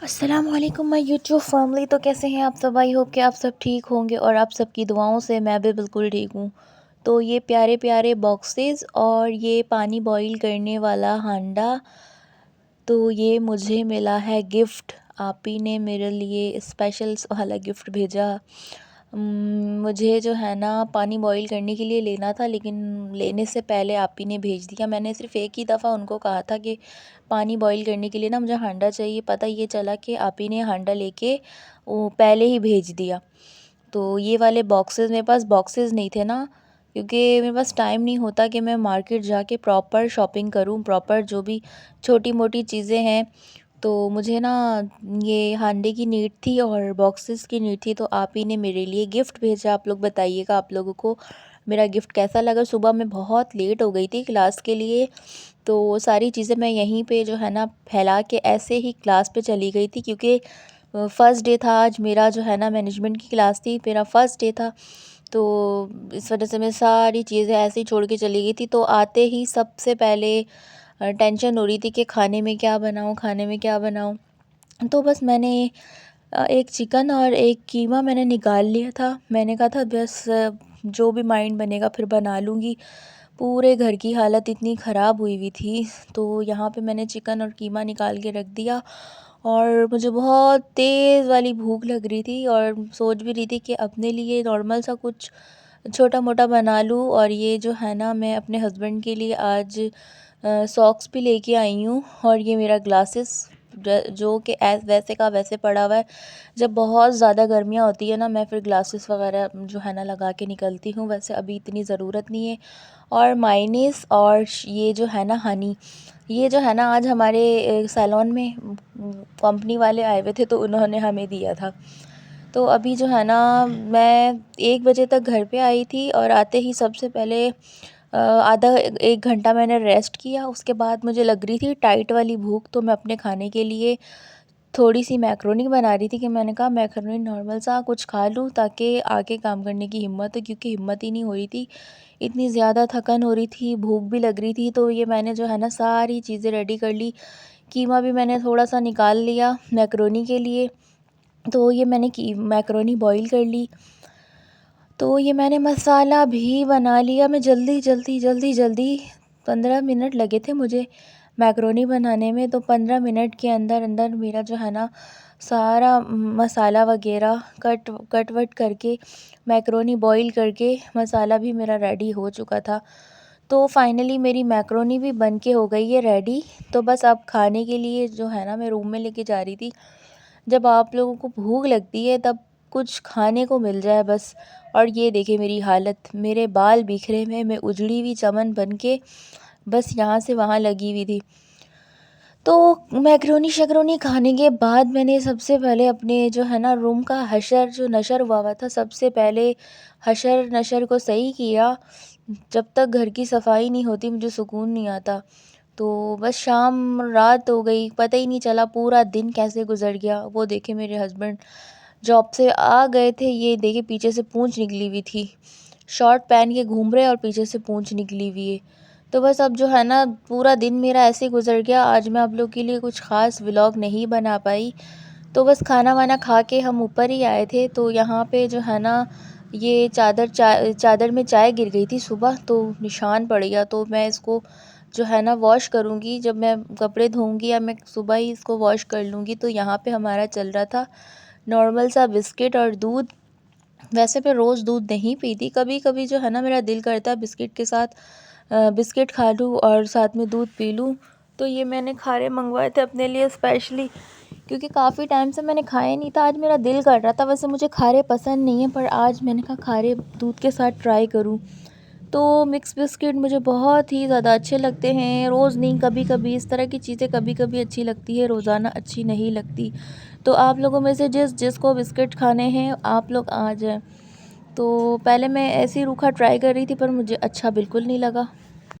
अस्सलामुअलैकुम my YouTube family. तो कैसे हैं आप सब? आई होप कि आप सब ठीक होंगे और आप सबकी दुआओं से मैं भी बिल्कुल ठीक हूँ। तो ये प्यारे प्यारे बॉक्सेस और ये पानी बॉईल करने वाला हांडा, तो ये मुझे मिला है गिफ्ट। आप ही ने मेरे लिए स्पेशल वाला गिफ्ट भेजा। मुझे जो है ना पानी बॉईल करने के लिए लेना था, लेकिन लेने से पहले आप ही ने भेज दिया। मैंने सिर्फ़ एक ही दफ़ा उनको कहा था कि पानी बॉईल करने के लिए ना मुझे हांडा चाहिए। पता ये चला कि आप ही ने हांडा लेके वो पहले ही भेज दिया। तो ये वाले बॉक्सेस, मेरे पास बॉक्सेस नहीं थे ना, क्योंकि मेरे पास टाइम नहीं होता कि मैं मार्केट जाके प्रॉपर शॉपिंग करूं, प्रॉपर जो भी छोटी मोटी चीज़ें हैं। तो मुझे ना ये हांडे की नीड थी और बॉक्सेस की नीड थी, तो आप ही ने मेरे लिए गिफ्ट भेजा। आप लोग बताइएगा आप लोगों को मेरा गिफ्ट कैसा लगा। सुबह मैं बहुत लेट हो गई थी क्लास के लिए, तो सारी चीज़ें मैं यहीं पे जो है ना फैला के ऐसे ही क्लास पे चली गई थी, क्योंकि फ़र्स्ट डे था आज मेरा, जो है ना मैनेजमेंट की क्लास थी, मेरा फ़र्स्ट डे था। तो इस वजह से मैं सारी चीज़ें ऐसे ही छोड़ के चली गई थी। तो आते ही सबसे पहले टेंशन हो रही थी कि खाने में क्या बनाऊँ, खाने में क्या बनाऊँ। तो बस मैंने एक चिकन और एक कीमा मैंने निकाल लिया था। मैंने कहा था बस जो भी माइंड बनेगा फिर बना लूँगी। पूरे घर की हालत इतनी ख़राब हुई हुई थी, तो यहाँ पे मैंने चिकन और कीमा निकाल के रख दिया। और मुझे बहुत तेज़ वाली भूख लग रही थी और सोच भी रही थी कि अपने लिए नॉर्मल सा कुछ छोटा मोटा बना लूँ। और ये जो है ना मैं अपने हस्बैंड के लिए आज सॉक्स भी लेके आई हूँ, और ये मेरा ग्लासेस जो कि वैसे का वैसे पड़ा हुआ है। जब बहुत ज़्यादा गर्मियाँ होती है ना, मैं फिर ग्लासेस वगैरह जो है ना लगा के निकलती हूँ। वैसे अभी इतनी ज़रूरत नहीं है। और मायनीस और ये जो है ना हनी, ये जो है ना आज हमारे सैलून में कंपनी वाले आए हुए थे, तो उन्होंने हमें दिया था। तो अभी जो है ना मैं 1 बजे तक घर पे आई थी, और आते ही सबसे पहले आधा 1 घंटा मैंने रेस्ट किया। उसके बाद मुझे लग रही थी टाइट वाली भूख, तो मैं अपने खाने के लिए थोड़ी सी मैक्रोनी बना रही थी, कि मैंने कहा मैक्रोनी नॉर्मल सा कुछ खा लूँ ताकि आगे काम करने की हिम्मत हो, क्योंकि हिम्मत ही नहीं हो रही थी। इतनी ज़्यादा थकन हो रही थी, भूख भी लग रही थी। तो ये मैंने जो है ना सारी चीज़ें रेडी कर ली। कीमा भी मैंने थोड़ा सा निकाल लिया मैक्रोनी के लिए। तो ये मैंने की मैक्रोनी बॉईल कर ली। तो ये मैंने मसाला भी बना लिया। मैं जल्दी जल्दी जल्दी जल्दी 15 मिनट लगे थे मुझे मैक्रोनी बनाने में। तो 15 मिनट के अंदर अंदर मेरा जो है ना सारा मसाला वगैरह कट वट करके मैक्रोनी बॉईल करके मसाला भी मेरा रेडी हो चुका था। तो फाइनली मेरी मैक्रोनी भी बन के हो गई है रेडी। तो बस अब खाने के लिए जो है ना मैं रूम में लेके जा रही थी। जब आप लोगों को भूख लगती है तब कुछ खाने को मिल जाए बस। और ये देखिए मेरी हालत, मेरे बाल बिखरे हुए, मैं उजड़ी हुई चमन बन के बस यहाँ से वहाँ लगी हुई थी। तो मैक्रोनी शकरोनी खाने के बाद मैंने सबसे पहले अपने जो है ना रूम का हशर जो नशर हुआ हुआ था, सबसे पहले हशर नशर को सही किया। जब तक घर की सफाई नहीं होती मुझे सुकून नहीं आता। तो बस शाम रात हो गई, पता ही नहीं चला पूरा दिन कैसे गुजर गया। वो देखे मेरे हस्बैंड जॉब से आ गए थे, ये देखे पीछे से पूंछ निकली हुई थी, शॉर्ट पहन के घूम रहे और पीछे से पूंछ निकली हुई है। तो बस अब जो है ना पूरा दिन मेरा ऐसे गुजर गया। आज मैं आप लोग के लिए कुछ ख़ास व्लॉग नहीं बना पाई। तो बस खाना वाना खा के हम ऊपर ही आए थे। तो यहाँ पे जो है ना ये चादर में चाय गिर गई थी सुबह, तो निशान पड़ गया। तो मैं इसको जो है ना वॉश करूँगी, जब मैं कपड़े धोऊँगी या मैं सुबह ही इसको वॉश कर लूँगी। तो यहाँ पे हमारा चल रहा था नॉर्मल सा बिस्किट और दूध। वैसे मैं रोज़ दूध नहीं पीती, कभी कभी जो है ना मेरा दिल करता है बिस्किट के साथ बिस्किट खा लूँ और साथ में दूध पी लूँ। तो ये मैंने खारे मंगवाए थे अपने लिए स्पेशली, क्योंकि काफ़ी टाइम से मैंने खाए नहीं था। आज मेरा दिल कर रहा था, वैसे मुझे खारे पसंद नहीं है, पर आज मैंने कहा खारे दूध के साथ ट्राई करूँ। तो मिक्स बिस्किट मुझे बहुत ही ज़्यादा अच्छे लगते हैं। रोज़ नहीं, कभी कभी इस तरह की चीज़ें कभी कभी अच्छी लगती है, रोज़ाना अच्छी नहीं लगती। तो आप लोगों में से जिसको बिस्किट खाने हैं आप लोग आ जाएं। तो पहले मैं ऐसे ही रूखा ट्राई कर रही थी, पर मुझे अच्छा बिल्कुल नहीं लगा।